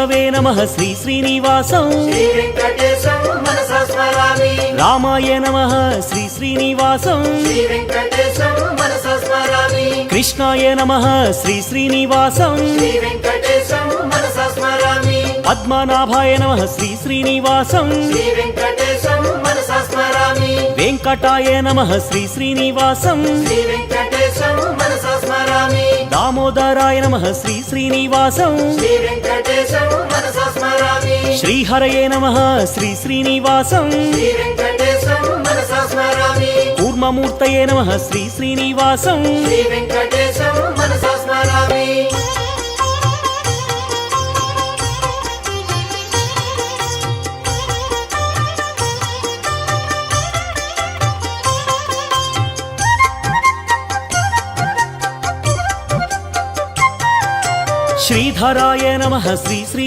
नमः श्री श्रीनिवासं श्री वेंकटेशं मनसा स्मरामि। रामाय नमः श्री श्रीनिवासं श्री वेंकटेशं मनसा स्मरामि। कृष्णाय नमः श्री श्रीनिवासं श्री वेंकटेशं मनसा स्मरामि। पद्मनाभाय नमः श्री श्रीनिवासं श्री वेंकटेशं मनसा स्मरामि। वेंकटाय नमः श्री श्रीनिवासं श्री वेंकटेशं मनसा स्मरामि। दामोदराय नमः श्री श्रीनिवासं श्री वेंकटेशं मनसा स्मरामि। श्रीहरये नमः श्री श्रीनिवासं श्री वेंकटेशं मनसा स्मरामि। कूर्ममूर्तये नमः श्री श्रीनिवासं श्री वेंकटेशं मनसा स्मरामि। श्रीधराय नमः श्री श्री